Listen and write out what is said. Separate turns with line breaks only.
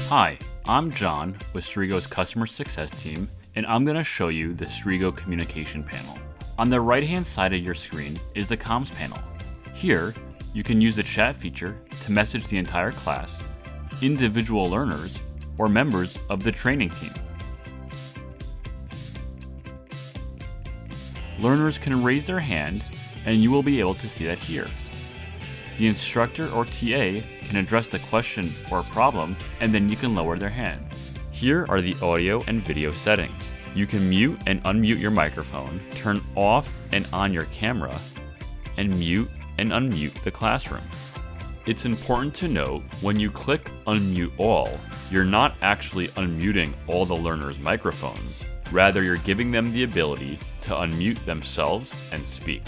Hi, I'm John with Strigo's Customer Success Team, and I'm going to show you the Strigo Communication panel. On the right-hand side of your screen is the Comms panel. Here, you can use the chat feature to message the entire class, individual learners, or members of the training team. Learners can raise their hand, and you will be able to see that here. The instructor or TA can address the question or problem, and then you can lower their hand. Here are the audio and video settings. You can mute and unmute your microphone, turn off and on your camera, and mute and unmute the classroom. It's important to note when you click Unmute All, you're not actually unmuting all the learners' microphones. Rather, you're giving them the ability to unmute themselves and speak.